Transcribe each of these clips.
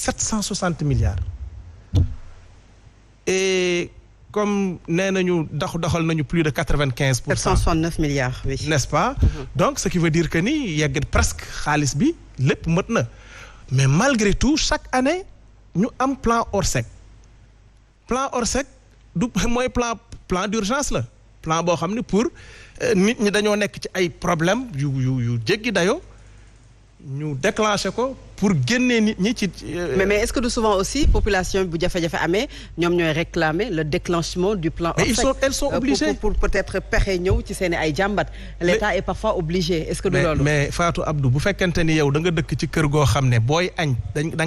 760 milliards et comme nee nañu doxal nañu plus de 95%. 769 milliards oui. N'est-ce pas? Donc ce qui veut dire que ni yegg presque xaalis bi lépp mët na mais malgré tout chaque année ñu am plan Orsec du mooy plan d'urgence la plan boo xam ne pour nit ñi dañoo nekk ci ay problème yu jéggi dayoo ñu déclenché ko pour génnee nit ñi ci. mais est-ce que de souvent aussi population bu jafe-jafe amee ñoom ñooy réclamer le déclenchement du plan Orsec. elles sont obligées pour peut-être pexe ñëw ci seen ay jàmbat. l'État est parfois obligé est-ce que du loolu. mais Fatou Abdou bu fekkente ni yow da nga dëkk ci kër goo xam ne booy añ da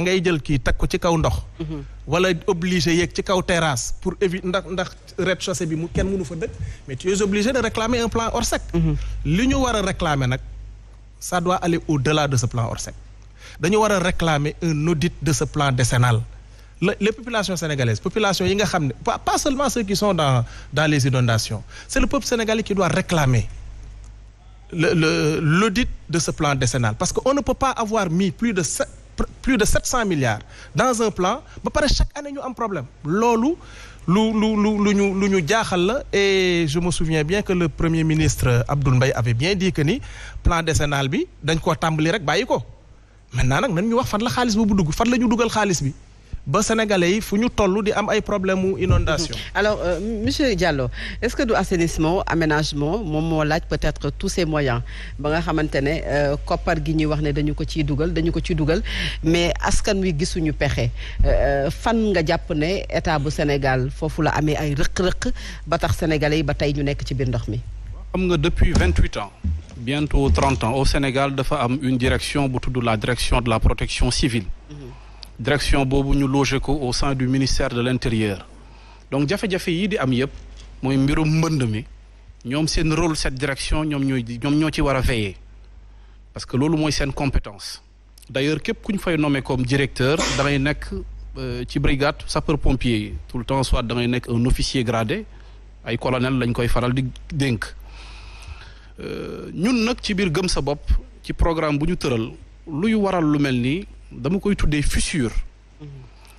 ngay jël kii teg ko ci kaw ndox. wala obligé yeeg ci kaw terrasse pour éviter ndax rez-de-chaussée bi kenn mënu fa dëkk mais tu es obligé de réclamer un plan Orsec. li ñu war a réclamer nag ça doit aller au-delà de ce plan Orsec. dañu war a réclamer un audit de ce plan décennal les populations sénégalaises population yi nga xam ne pas seulement ceux qui sont dans les inondations c'est le peuple sénégalais qui doit réclamer l'audit de ce plan décennal parce que on ne peut pas avoir mis plus de 700 milliards dans un plan ba pare chaque année ñu am problème loolu lu ñu jaaxal la et je me souviens bien que le premier ministre Abdoul Mbaye avait bien dit que ni plan décennal bi dañ koo tàmbali rek bàyyi ko maintenant nag nan ñu wax fan la xaalis boobu dugg fan la ñu dugal xaalis bi ba sénégalais yi fu ñu toll di am ay problème mu inondation. alors monsieur Diallo est-ce que du assainissement aménagement moom moo laaj peut-être tous ces moyens ba nga xamante ne koppar gi ñuy wax ne dañu ko ciy dugal mais askan wi gisuñu pexe fan nga jàpp ne état bu Sénégal foofu la amee ay rëq-rëq ba tax sénégalais yi ba tey ñu nekk ci biir ndox mi. xam nga depuis 28 ans. bientôt 30 ans au Sénégal dafa am une direction bu tudd la direction de la protection civile. direction boobu ñu logé ko au sein du ministère de l'Intérieur. donc jafe-jafe yi di am yëpp mooy mbirum mbënd mi ñoom seen rôle cette direction ñoom ñoo ci war a veiller parce que loolu mooy seen compétence. d'ailleurs képp ku ñu fay nommé comme directeur da ngay nekk ci brigade sapeur pompier yi tout le temps soit da ngay nekk un officier gradé ay colonel lañ koy faral di dénk. ñun nag ci biir gëm sa bopp ci programme bu ñu tëral luy waral lu mel nii dama koy tuddee fissure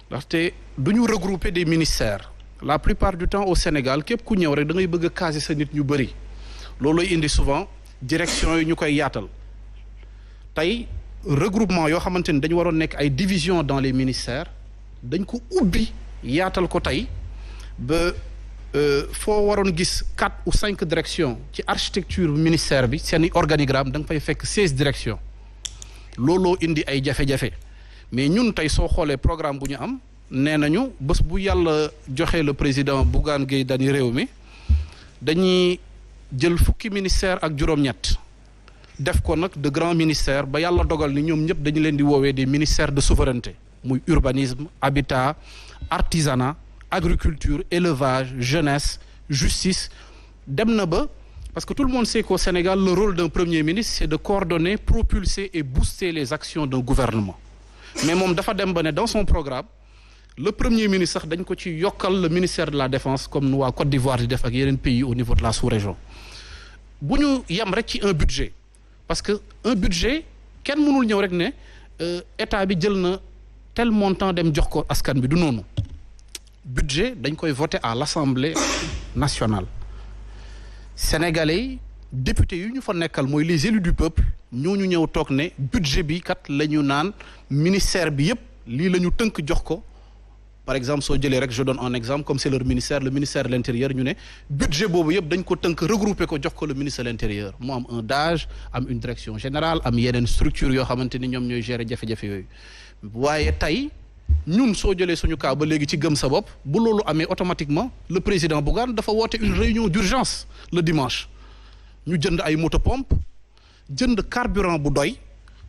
ndaxte du ñu regrouper des ministères la plupart du temps au Sénégal képp ku ñëw rek da ngay bëgg a caser sa nit ñu bëri looluy indi souvent direction yi ñu koy yaatal tey regroupement yoo xamante ni dañu waroon nekk ay divisions dans les ministères dañ ko ubbi yaatal ko tey ba foo waroon gis 4 ou 5 directions ci architecture ministère bi seeni organigramme da nga fay fekk 16 directions looloo indi ay jafe-jafe mais ñun tey soo xoolee programme bu ñu am nee nañu bés bu yàlla joxe le président Bougane Gueye Dany réew mi dañuy jël fukki ministère ak juróom-ñett def ko nag de grands ministères ba yàlla dogal ni ñoom ñëpp dañu leen di woowee des ministères de souveraineté muy urbanisme habitat artisanat agriculture élevage jeunesse justice dem na ba parce que tout le monde sait qu'au Sénégal le rôle d'un premier ministre c'est de coordonner propulser et booster les actions d'un gouvernement mais moom dafa dem ba ne dans son programme le premier ministre sax dañ ko ci yokkal le ministère de la défense comme nu waa Côte d'Ivoire di def ak yeneen pays au niveau de la sous-région bu ñu yem rek ci un budget parce que un budget kenn mënul ñëw rek ne état bi jël na tel montant dem jox ko askan bi du noonu budget dañ koy voter à l'Assemblée nationale sénégalais yi députés yu ñu fa nekkal mooy les élus du peuple ñooñu ñëw toog ne budget bi kat la ñu naan ministère bi yépp lii la ñu tënk jox ko par exemple soo jëlee rek je donne un exemple comme c'est leur ministère le ministère de l'intérieur ñu ne budget boobu yépp dañ ko tënk regrouper ko jox ko le ministère de l'intérieur mu am un DAGE am une direction générale am yeneen structure yoo xamante ni ñoom ñooy gérer jafe-jafe yooyu waaye tey ñun soo jëlee suñu cas ba léegi ci gëm sa bopp bu loolu amee automatiquement le président Bougane dafa woote une réunion d'urgence le dimanche ñu jënd ay motopompe jënd carburant bu doy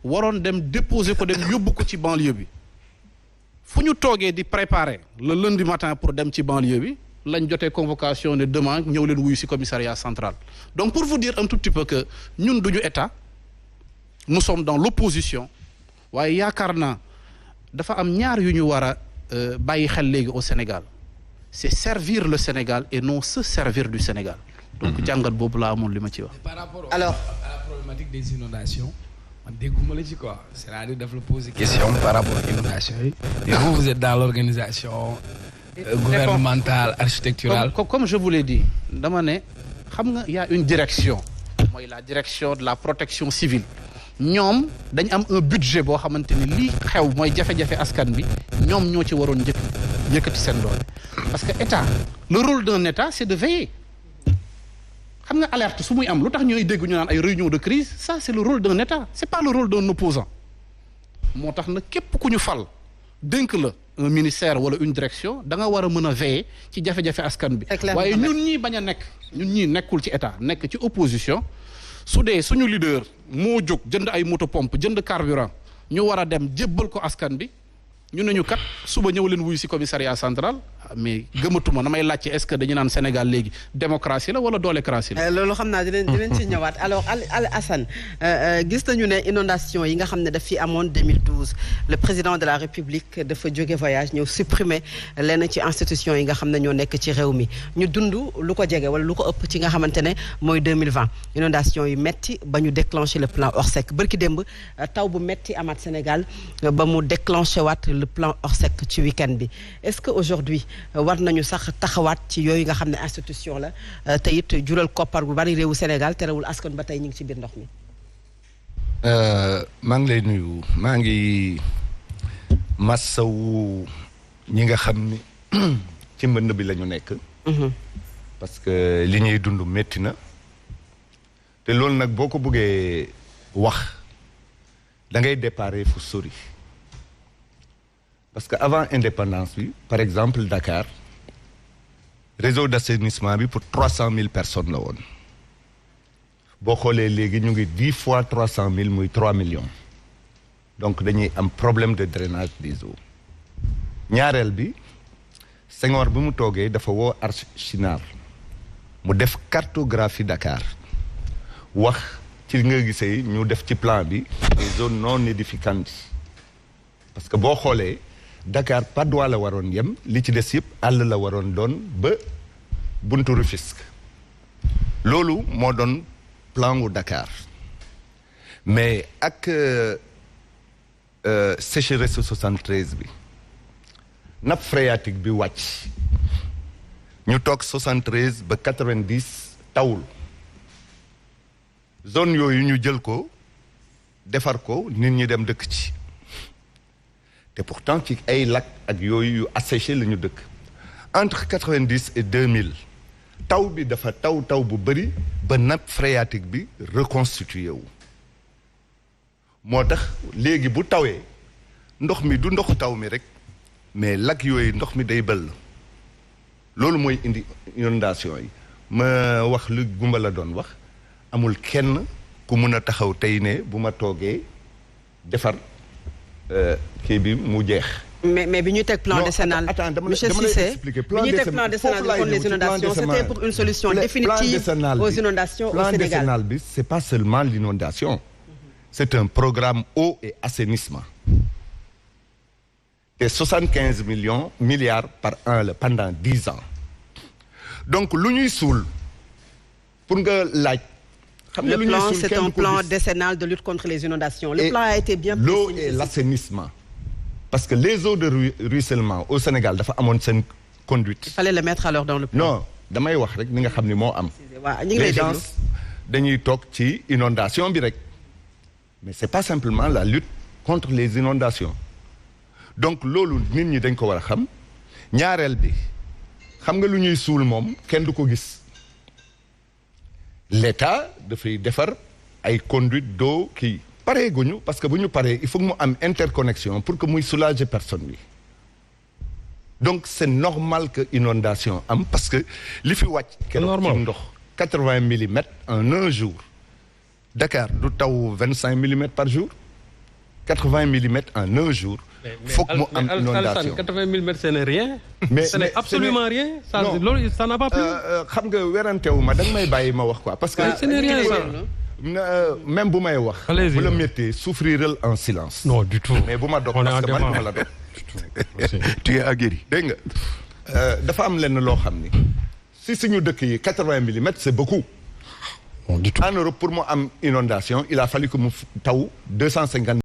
waroon dem déposer ko dem yóbbu ko ci banlieue bi fu ñu toogee di préparer le lundi matin pour dem ci banlieue bi lañ jotee convocation ne demain ñëw leen wuyu ci commissariat central donc pour vous dire un tout petit peu que ñun duñu état nous sommes dans l'opposition waaye yaakaar naa dafa am ñaar yu ñu war a bàyyi xel léegi au Sénégal c'est servir le Sénégal et non se servir du Sénégal donc jàngat boobu laa amoon li ma ci wax. Par rapport à la problématique des inondations man dégguma la ci quoi c'est-à-dire daf la poser question par rapport ak inondation yi. et vous êtes dans l'organisation gouvernementale architecturale. comme je vous l'ai dit dama ne xam nga y a une direction mooy la direction de la protection civile ñoom dañ am un budget boo xamante ni lii xew mooy jafe-jafe askan bi ñoom ñoo ci waroon yëkkati seen doole parce que état le rôle d'un état c'est de veiller xam nga alerte su muy am lu tax ñooy dégg ñu naan ay réunion de crise ça c'est le rôle d'un état c'est pas le rôle d'un opposant moo tax nag képp ku ñu fal dénk la un ministère wala une direction da nga war a mën a veiller ci jafe-jafe askan bi waaye ñun ñii bañ a nekk ñun ñii nekkul ci état nekk ci opposition su dee suñu leader moo jóg jënd ay moto pompe jënd carburant ñu war a dem jébbal ko askan bi ñu ne ñu kat suba ñëw leen wuyu ci commissariat central mais gëmatuma damay laajte est-ce que dañu naan Sénégal léegi démocratie la wala doolécratie la. loolu xam naa dinañ ci ñëwaat alors Al Assane gis nañu ne inondation yi nga xam ne daf fi amoon 2012 le président de la République dafa jóge voyage ñëw supprimer lenn ci institution yi nga xam ne ñoo nekk ci réew mi ñu dund lu ko jege wala lu ko ëpp ci nga xamante ne mooy 2020 inondation yi metti ba ñu déclencher le plan Orsec bërki démb taw bu metti amaat Sénégal ba mu déclencher waat le plan Orsec ci week-end bi est-ce que aujourd'hui war nañu sax taxawaat ci yooyu nga xam ne institution la te it jural koppar bu bari réewu Sénégal terewul askan ba tey ñu ngi ci biir ndox mi. maa ngi lay nuyu maa ngi massawu ñi nga xam ni ci mbënd bi la ñu nekk. parce que li ñuy dund métti na te loolu nag boo ko bëggee wax da ngay déparé fu sori. parce que avant indépendance bi par exemple Dakar réseau d'assainissement bi pour 300 000 personnes la woon boo xoolee léegi ñu ngi 10 fois 300 000 muy 3 millions donc dañuy am problème de drainage des eaux ñaareel bi Senghor bi mu toogee dafa woo Archinard mu def cartographie Dakar wax ci nga gisee ñu def ci plan bi des zones non édificantes parce que boo xoolee Dakar Patte d'Oie la waroon yem li ci des yëpp àll la waroon doon ba buntu Rufisque loolu moo doon plan wu Dakar mais ak sécheresse 73 bi nappe phréatique bi wàcc ñu toog 73 ba 90 tawul zone yooyu ñu jël ko defar ko nit ñi dem dëkk ci te pourtant ci ay lac ak yooyu yu asséché la ñu dëkk entre 90 et 2000 taw bi dafa taw bu bëri ba nappe phréatique bi reconstitué wu moo tax léegi bu tawee ndox mi du ndoxu taw mi rek mais lac yooyu ndox mi day bëll loolu mooy indi inondation yi ma wax lu Gumba la doon wax amul kenn ku mun a taxaw tey ne bu ma toogee defar kii bi mu jeex. mais bi ñuy teg plan décennal. monsieur Cissé bi ñuy teg plan décennal contre les inondations c'était pour une solution définitive aux inondations au Sénégal. Plan décennal bi c'est pas seulement l'inondation c'est un programme eau et assainissement et 75 milliards par an la pendant 10 ans donc lu ñuy suul pour nga laaj. Le plan, c'est un plan décennal de lutte contre les inondations. Le plan a été bien précis. L'eau et l'assainissement. Parce que les eaux de ruissellement au Sénégal dafa amoon seen conduite. Il fallait le mettre alors dans le plan. Non damay wax rek ni nga xam ni moo am. Les gens dañuy toog ci inondation bi rek. Mais c'est pas simplement la lutte contre les inondations. Donc loolu nit ñi dañ ko war a xam. ñaareel bi xam nga lu ñuy suul moom kenn du ko gis. L'État dafay defar ay conduite d'eau kii paree guñu parce que bu ñu paree il faut que mu am interconnexion pour que muy soulager personne bi donc c'est normal que inondation am parce que li fi wàcc keroog ci ndox 80 millimètres en un jour Dakar du taw 25 millimètres par jour 80 millimètres en un jour faut que mu am inondation 80 millimètres ce n'est rien. mais ce n'est absolument rien. Ça loolu ça n'a pas plu. xam nga werantewu ma da nga may bàyyi ma wax quoi parce que. ce n'est rien ça. même bu may wax. bu la méttee souffriral en silence. non du tout. mais bu ma dog parce que man du ma la dog. tu es aguerri. dégg nga dafa am lenn loo xam ni si suñu dëkk yi 80 millimètres c'est beaucoup du tout. En Europe pour mu am inondation il a fallu que mu taw 250